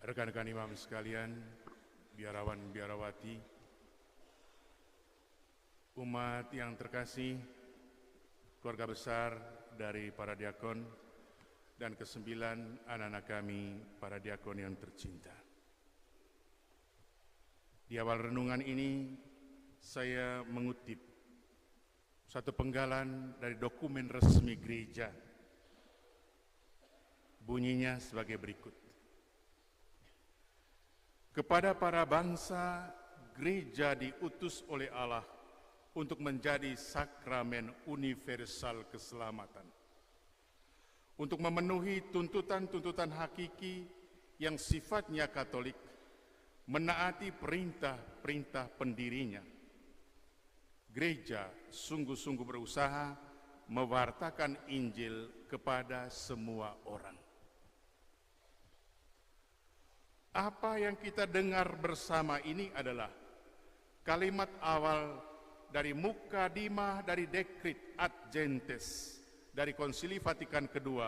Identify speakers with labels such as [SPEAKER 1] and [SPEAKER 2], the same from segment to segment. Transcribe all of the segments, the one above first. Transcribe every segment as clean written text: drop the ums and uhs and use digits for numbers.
[SPEAKER 1] Rekan-rekan imam sekalian, biarawan-biarawati, umat yang terkasih, keluarga besar dari para diakon, dan kesembilan anak-anak kami, para diakon yang tercinta. Di awal renungan ini, saya mengutip satu penggalan dari dokumen resmi gereja. Bunyinya sebagai berikut. Kepada para bangsa, gereja diutus oleh Allah untuk menjadi sakramen universal keselamatan. Untuk memenuhi tuntutan-tuntutan hakiki yang sifatnya Katolik, menaati perintah-perintah pendirinya. Gereja sungguh-sungguh berusaha mewartakan Injil kepada semua orang. Apa yang kita dengar bersama ini adalah kalimat awal dari mukadimah dari Decret ad Gentes dari Konsili Vatikan II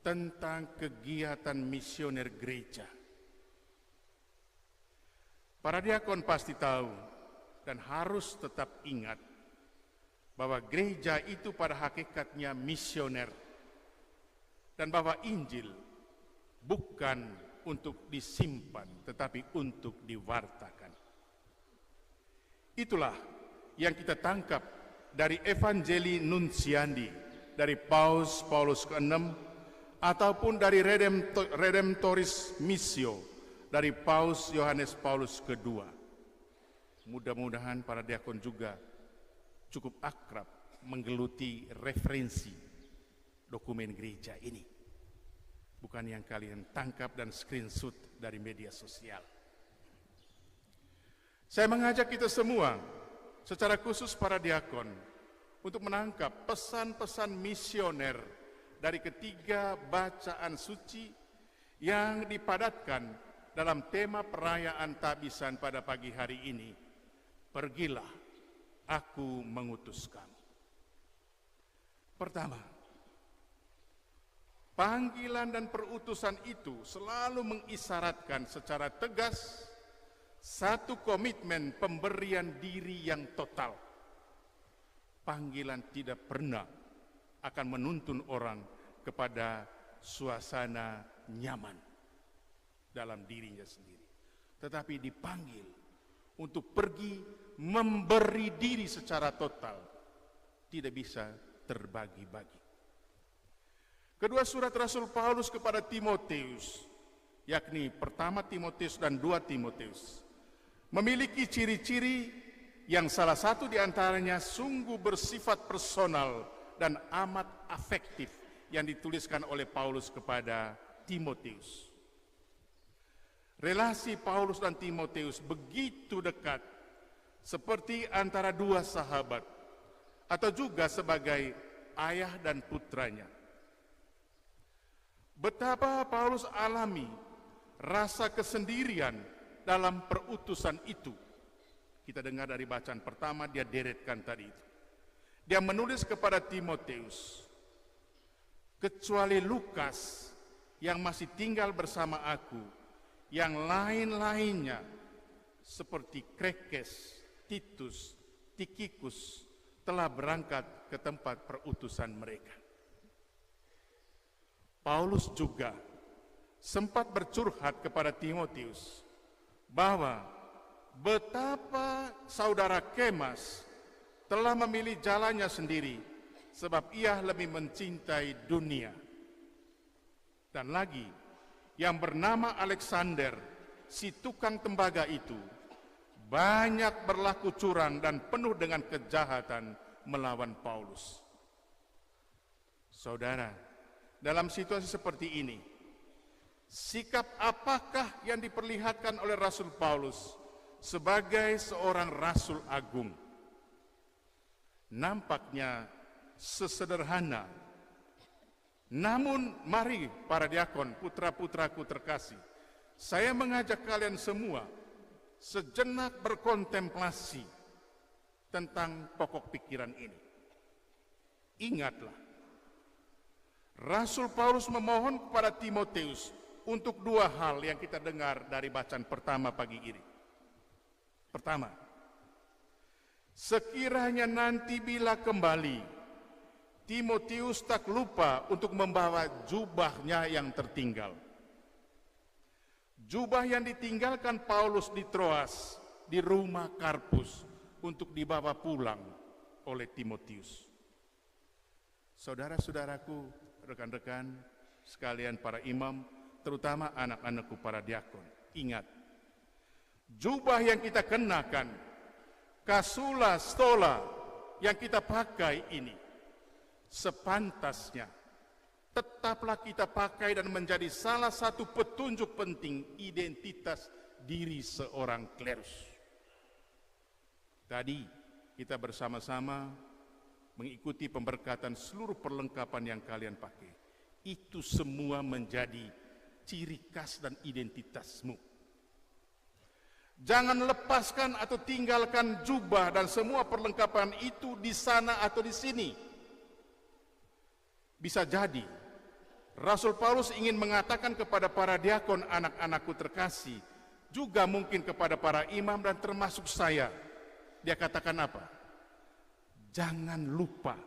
[SPEAKER 1] tentang kegiatan misioner gereja. Para diakon pasti tahu dan harus tetap ingat bahwa gereja itu pada hakikatnya misioner dan bahwa Injil bukan untuk disimpan, tetapi untuk diwartakan. Itulah yang kita tangkap dari Evangelii Nuntiandi dari Paus ke-6 ataupun dari Redemptoris Missio dari Paus Yohanes Paulus II. Mudah-mudahan para diakon juga cukup akrab menggeluti referensi dokumen gereja ini. Bukan yang kalian tangkap dan screenshot dari media sosial. Saya mengajak kita semua, secara khusus para diakon, untuk menangkap pesan-pesan misioner dari ketiga bacaan suci yang dipadatkan dalam tema perayaan tabisan pada pagi hari ini. Pergilah, aku mengutus kamu. Pertama, panggilan dan perutusan itu selalu mengisyaratkan secara tegas satu komitmen pemberian diri yang total. Panggilan tidak pernah akan menuntun orang kepada suasana nyaman dalam dirinya sendiri, tetapi dipanggil untuk pergi memberi diri secara total, tidak bisa terbagi-bagi. Kedua surat Rasul Paulus kepada Timotius, yakni pertama Timotius dan 2 Timotius, memiliki ciri-ciri yang salah satu diantaranya sungguh bersifat personal dan amat afektif yang dituliskan oleh Paulus kepada Timotius. Relasi Paulus dan Timotius begitu dekat, seperti antara dua sahabat, atau juga sebagai ayah dan putranya. Betapa Paulus alami rasa kesendirian dalam perutusan itu. Kita dengar dari bacaan pertama, dia deretkan tadi itu. Dia menulis kepada Timotius, kecuali Lukas yang masih tinggal bersama aku, yang lain-lainnya seperti Krekes, Titus, Tikikus telah berangkat ke tempat perutusan mereka. Paulus juga sempat bercurhat kepada Timotius bahwa betapa saudara Kemas telah memilih jalannya sendiri sebab ia lebih mencintai dunia. Dan lagi, yang bernama Alexander, si tukang tembaga itu, banyak berlaku curang dan penuh dengan kejahatan melawan Paulus. Saudara, dalam situasi seperti ini, sikap apakah yang diperlihatkan oleh Rasul Paulus sebagai seorang Rasul Agung? Nampaknya sesederhana. Namun mari para diakon, putra-putraku terkasih, saya mengajak kalian semua sejenak berkontemplasi tentang pokok pikiran ini. Ingatlah, Rasul Paulus memohon kepada Timotius untuk dua hal yang kita dengar dari bacaan pertama pagi ini. Pertama, sekiranya nanti bila kembali, Timotius tak lupa untuk membawa jubahnya yang tertinggal. Jubah yang ditinggalkan Paulus di Troas, di rumah Karpus, untuk dibawa pulang oleh Timotius. Saudara-saudaraku, rekan-rekan, sekalian para imam, terutama anak-anakku para diakon, ingat, jubah yang kita kenakan, kasula, stola yang kita pakai ini, sepantasnya tetaplah kita pakai dan menjadi salah satu petunjuk penting identitas diri seorang klerus. Tadi kita bersama-sama mengikuti pemberkatan seluruh perlengkapan yang kalian pakai. Itu semua menjadi ciri khas dan identitasmu. Jangan lepaskan atau tinggalkan jubah dan semua perlengkapan itu di sana atau di sini. Bisa jadi Rasul Paulus ingin mengatakan kepada para diakon, anak-anakku terkasih, juga mungkin kepada para imam dan termasuk saya. Dia katakan apa? Jangan lupa,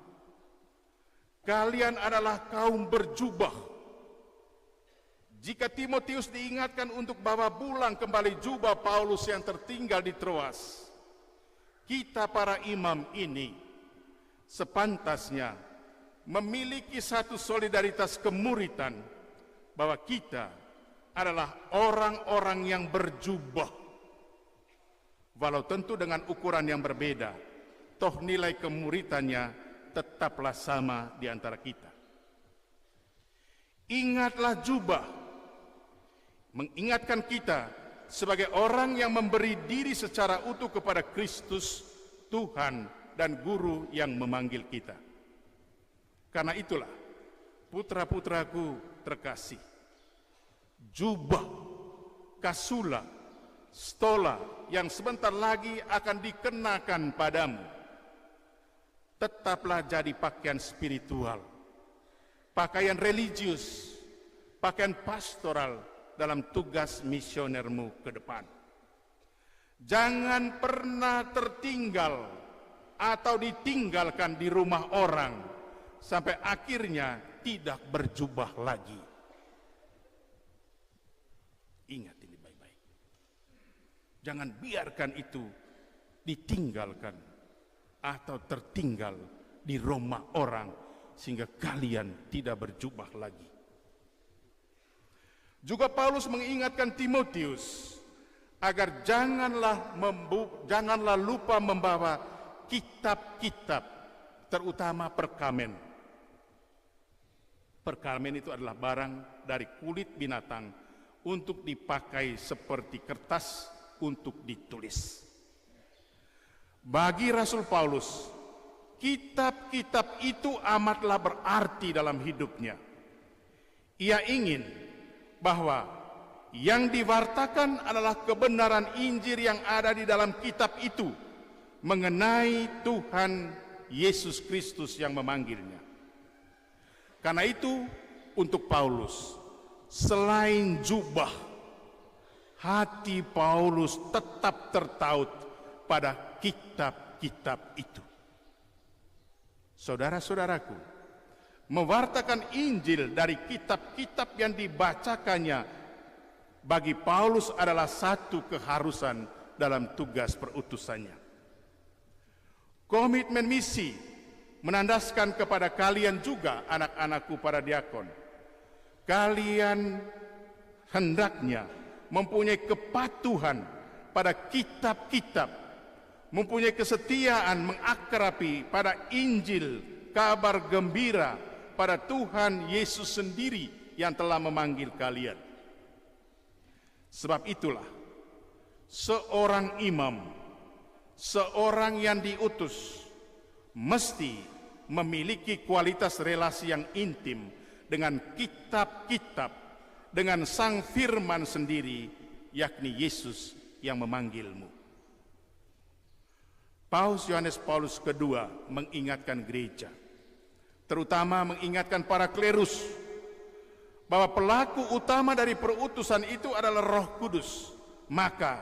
[SPEAKER 1] kalian adalah kaum berjubah. Jika Timotius diingatkan untuk bawa pulang kembali jubah Paulus yang tertinggal di Troas, kita para imam ini sepantasnya memiliki satu solidaritas kemuritan bahwa kita adalah orang-orang yang berjubah. Walau tentu dengan ukuran yang berbeda, toh nilai kemuritannya tetaplah sama di antara kita. Ingatlah jubah, mengingatkan kita sebagai orang yang memberi diri secara utuh kepada Kristus, Tuhan dan Guru yang memanggil kita. Karena itulah, putra-putraku terkasih, jubah, kasula, stola yang sebentar lagi akan dikenakan padamu, tetaplah jadi pakaian spiritual, pakaian religius, pakaian pastoral dalam tugas misionermu ke depan. Jangan pernah tertinggal atau ditinggalkan di rumah orang sampai akhirnya tidak berjubah lagi. Ingat ini baik-baik. Jangan biarkan itu ditinggalkan atau tertinggal di rumah orang sehingga kalian tidak berjubah lagi. Juga Paulus mengingatkan Timotius agar janganlah lupa membawa kitab-kitab, terutama perkamen. Perkamen itu adalah barang dari kulit binatang untuk dipakai seperti kertas untuk ditulis. Bagi Rasul Paulus, kitab-kitab itu amatlah berarti dalam hidupnya. Ia ingin bahwa yang diwartakan adalah kebenaran Injil yang ada di dalam kitab itu mengenai Tuhan Yesus Kristus yang memanggilnya. Karena itu, untuk Paulus, selain jubah, hati Paulus tetap tertaut pada kitab-kitab itu. Saudara-saudaraku, mewartakan Injil dari kitab-kitab yang dibacakannya bagi Paulus adalah satu keharusan dalam tugas perutusannya. Komitmen misi menandaskan kepada kalian juga, anak-anakku para diakon. Kalian hendaknya mempunyai kepatuhan pada kitab-kitab, mempunyai kesetiaan mengakrabi pada Injil, kabar gembira pada Tuhan Yesus sendiri yang telah memanggil kalian. Sebab itulah, seorang imam, seorang yang diutus, mesti memiliki kualitas relasi yang intim dengan kitab-kitab, dengan Sang Firman sendiri, yakni Yesus yang memanggilmu. Paus Yohanes Paulus II mengingatkan gereja, terutama mengingatkan para klerus, bahwa pelaku utama dari perutusan itu adalah Roh Kudus, maka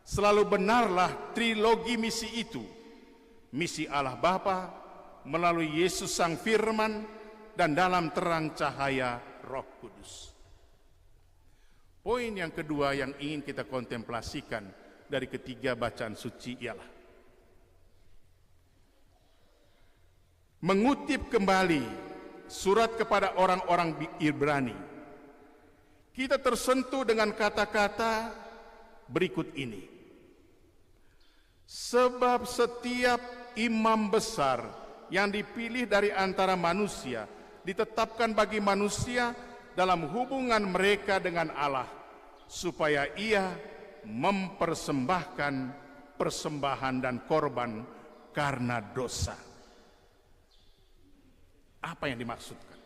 [SPEAKER 1] selalu benarlah trilogi misi itu. Misi Allah Bapa melalui Yesus Sang Firman dan dalam terang cahaya Roh Kudus. Poin yang kedua yang ingin kita kontemplasikan dari ketiga bacaan suci ialah mengutip kembali surat kepada orang-orang Ibrani. Kita tersentuh dengan kata-kata berikut ini. Sebab setiap imam besar yang dipilih dari antara manusia ditetapkan bagi manusia dalam hubungan mereka dengan Allah, supaya ia mempersembahkan persembahan dan korban karena dosa. Apa yang dimaksudkan?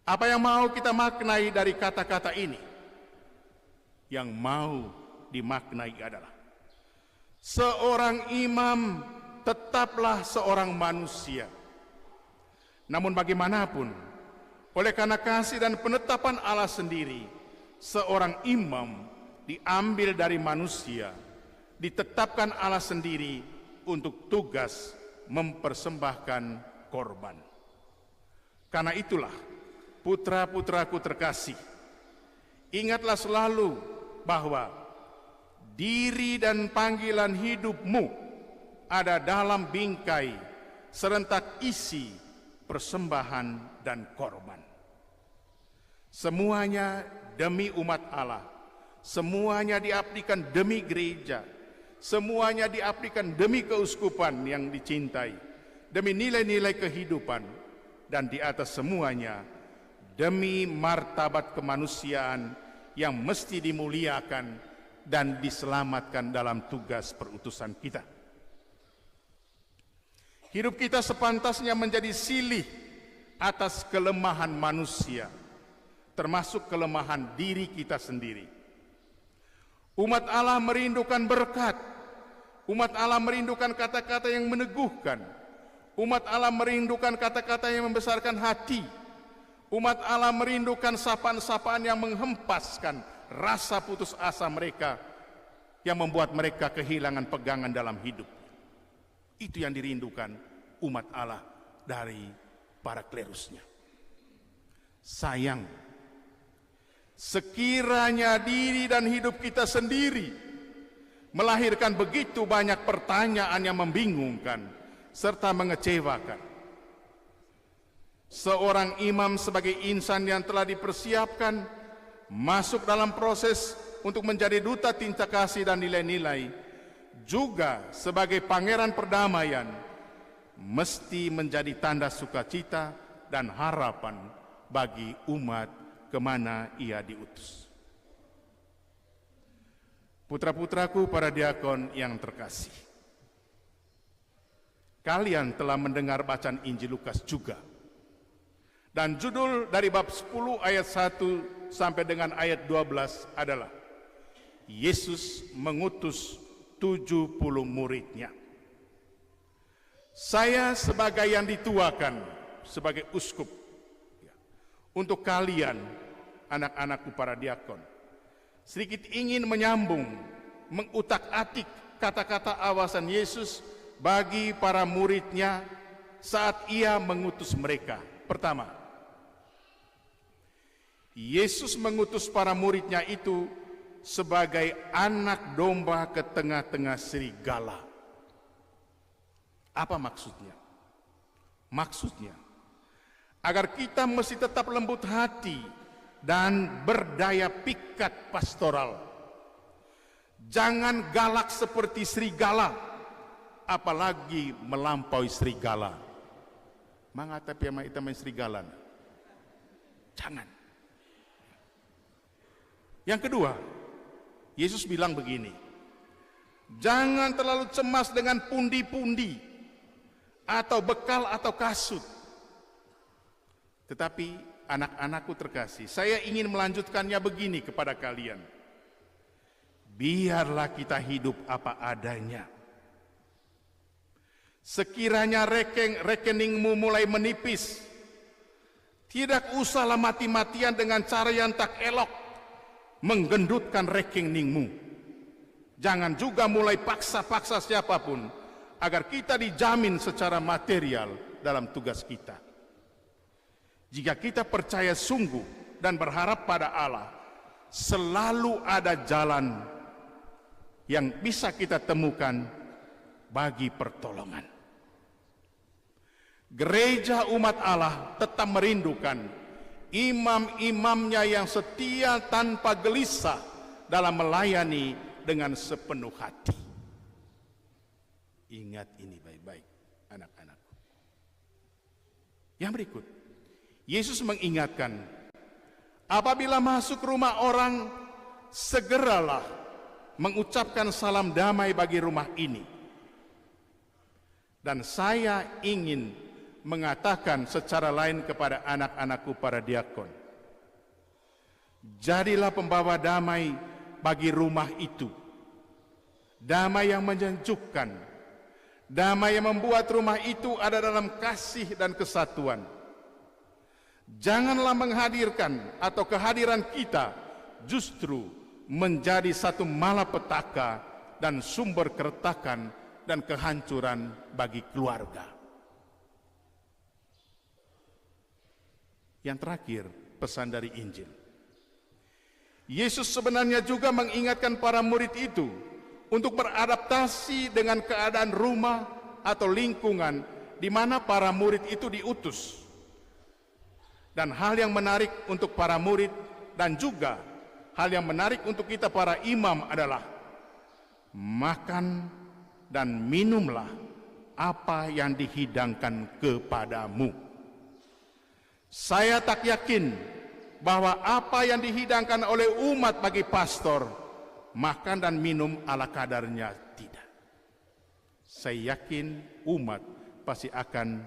[SPEAKER 1] Apa yang mau kita maknai dari kata-kata ini? Yang mau dimaknai adalah seorang imam tetaplah seorang manusia. Namun bagaimanapun, oleh karena kasih dan penetapan Allah sendiri, seorang imam diambil dari manusia, ditetapkan Allah sendiri untuk tugas mempersembahkan korban. Karena itulah, putra-putraku terkasih, ingatlah selalu bahwa diri dan panggilan hidupmu ada dalam bingkai serentak isi persembahan dan korban. Semuanya demi umat Allah, semuanya diabdikan demi gereja, semuanya diabdikan demi keuskupan yang dicintai, demi nilai-nilai kehidupan, dan di atas semuanya demi martabat kemanusiaan yang mesti dimuliakan dan diselamatkan dalam tugas perutusan kita. Hidup kita sepantasnya menjadi silih atas kelemahan manusia, termasuk kelemahan diri kita sendiri. Umat Allah merindukan berkat, umat Allah merindukan kata-kata yang meneguhkan, umat Allah merindukan kata-kata yang membesarkan hati. Umat Allah merindukan sapaan-sapaan yang menghempaskan rasa putus asa mereka, yang membuat mereka kehilangan pegangan dalam hidup. Itu yang dirindukan umat Allah dari para klerusnya. Sayang, sekiranya diri dan hidup kita sendiri melahirkan begitu banyak pertanyaan yang membingungkan serta mengecewakan. Seorang imam sebagai insan yang telah dipersiapkan masuk dalam proses untuk menjadi duta cinta kasih dan nilai-nilai, juga sebagai pangeran perdamaian, mesti menjadi tanda sukacita dan harapan bagi umat kemana ia diutus. Putra-putraku para diakon yang terkasih, kalian telah mendengar bacaan Injil Lukas juga. Dan judul dari bab 10 ayat 1 sampai dengan ayat 12 adalah Yesus mengutus 70 muridnya. Saya sebagai yang dituakan, sebagai uskup, untuk kalian anak-anakku para diakon, sedikit ingin menyambung, mengutak-atik kata-kata awasan Yesus bagi para muridnya saat ia mengutus mereka. Pertama, Yesus mengutus para muridnya itu sebagai anak domba ke tengah-tengah serigala. Apa maksudnya? Maksudnya, agar kita mesti tetap lembut hati dan berdaya pikat pastoral. Jangan galak seperti serigala, apalagi melampaui serigala. Mangata piyama ita main serigala. Jangan. Yang kedua, Yesus bilang begini, jangan terlalu cemas dengan pundi-pundi atau bekal atau kasut. Tetapi anak-anakku terkasih, saya ingin melanjutkannya begini kepada kalian. Biarlah kita hidup apa adanya. Sekiranya rekeningmu mulai menipis, Tidak usahlah mati-matian dengan cara yang tak elok menggendutkan rekeningmu. Jangan juga mulai paksa-paksa siapapun agar kita dijamin secara material dalam tugas kita. Jika kita percaya sungguh dan berharap pada Allah, selalu ada jalan yang bisa kita temukan bagi pertolongan. Gereja umat Allah tetap merindukan imam-imamnya yang setia tanpa gelisah dalam melayani dengan sepenuh hati. Ingat ini baik-baik, anak-anakku. Yang berikut, Yesus mengingatkan, apabila masuk rumah orang, segeralah mengucapkan salam damai bagi rumah ini. Dan saya ingin mengatakan secara lain kepada anak-anakku para diakon, jadilah pembawa damai bagi rumah itu, damai yang menyejukkan, damai yang membuat rumah itu ada dalam kasih dan kesatuan. Janganlah menghadirkan atau kehadiran kita justru menjadi satu malapetaka dan sumber keretakan dan kehancuran bagi keluarga. Yang terakhir, pesan dari Injil. Yesus sebenarnya juga mengingatkan para murid itu untuk beradaptasi dengan keadaan rumah atau lingkungan di mana para murid itu diutus. Dan hal yang menarik untuk para murid dan juga hal yang menarik untuk kita para imam adalah makan dan minumlah apa yang dihidangkan kepadamu. Saya tak yakin bahwa apa yang dihidangkan oleh umat bagi pastor, makan dan minum ala kadarnya, tidak. Saya yakin umat pasti akan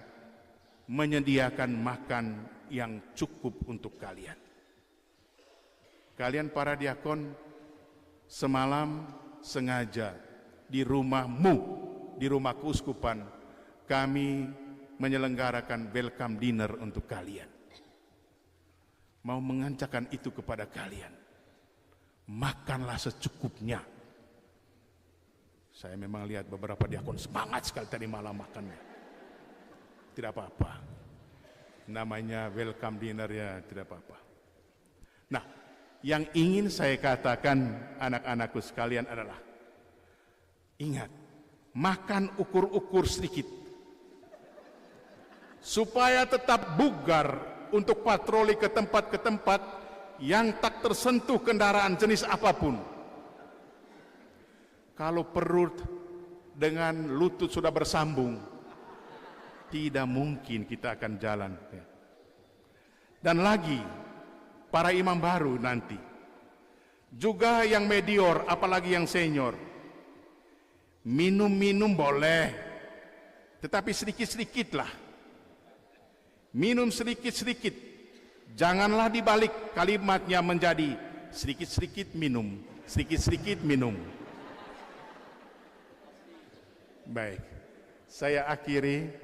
[SPEAKER 1] menyediakan makan yang cukup untuk kalian. Kalian para diakon, semalam sengaja di rumahmu, di rumah keuskupan, kami menyelenggarakan welcome dinner untuk kalian. Mau mengancakan itu kepada kalian. Makanlah secukupnya. Saya memang lihat beberapa diakon semangat sekali tadi malam makannya. Tidak apa-apa. Namanya welcome dinner ya, tidak apa-apa. Nah, yang ingin saya katakan anak-anakku sekalian adalah, ingat, makan ukur-ukur sedikit, supaya tetap bugar untuk patroli ke tempat yang tak tersentuh kendaraan jenis apapun. Kalau perut dengan lutut sudah bersambung, tidak mungkin kita akan jalan. Dan lagi, para imam baru nanti, juga yang medior, apalagi yang senior, minum-minum boleh, tetapi sedikit-sedikitlah. Minum sedikit-sedikit, janganlah dibalik kalimatnya menjadi sedikit-sedikit minum, sedikit-sedikit minum. Baik, saya akhiri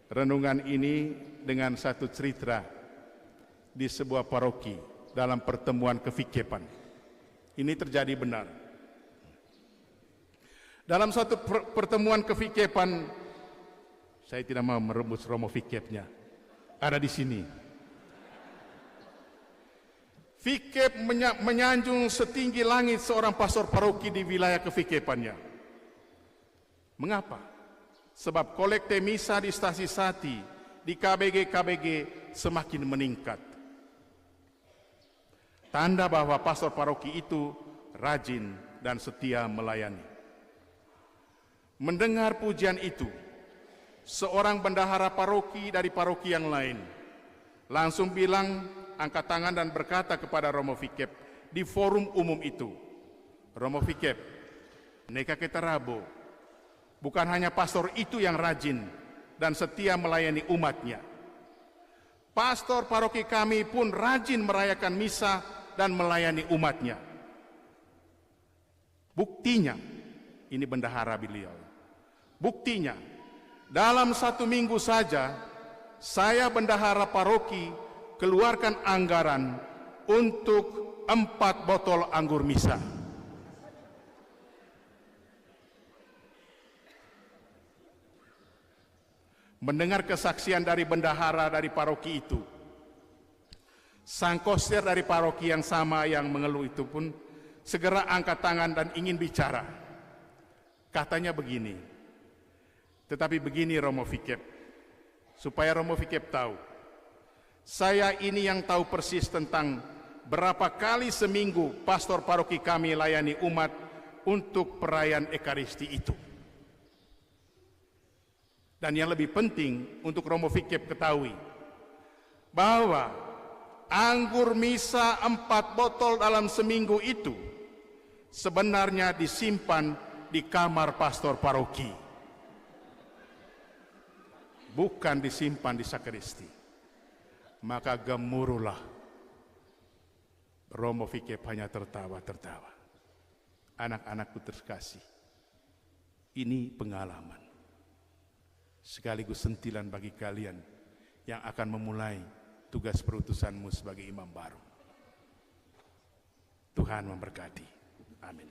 [SPEAKER 1] renungan ini dengan satu cerita di sebuah paroki dalam pertemuan kefikepan. Ini terjadi benar. Dalam satu pertemuan kefikepan, saya tidak mau merebut romo fikepnya. Ada di sini. Fikep menyanjung setinggi langit seorang pastor paroki di wilayah kefikepannya. Mengapa? Sebab kolekte misa di stasi Sati, di KBG semakin meningkat. Tanda bahwa pastor paroki itu rajin dan setia melayani. Mendengar pujian itu, seorang bendahara paroki dari paroki yang lain langsung bilang, angkat tangan dan berkata kepada Romo Fikep di forum umum itu, Romo Fikep, neka keterabo, bukan hanya pastor itu yang rajin dan setia melayani umatnya. Pastor paroki kami pun rajin merayakan misa dan melayani umatnya. Buktinya, ini bendahara beliau, buktinya, dalam 1 minggu saja saya bendahara paroki keluarkan anggaran untuk 4 botol anggur misa. Mendengar kesaksian dari bendahara dari paroki itu, sang koster dari paroki yang sama yang mengeluh itu pun segera angkat tangan dan ingin bicara. Katanya begini, tetapi begini Romo Vikep, supaya Romo Vikep tahu, saya ini yang tahu persis tentang berapa kali seminggu pastor paroki kami layani umat untuk perayaan Ekaristi itu. Dan yang lebih penting untuk Romo Vikep ketahui, bahwa anggur misa 4 botol dalam seminggu itu sebenarnya disimpan di kamar pastor paroki, bukan disimpan di sakristi. Maka gemuruhlah. Romo Vikep hanya tertawa-tertawa. Anak-anakku terkasih, ini pengalaman sekaligus sentilan bagi kalian yang akan memulai tugas perutusanmu sebagai imam baru. Tuhan memberkati. Amin.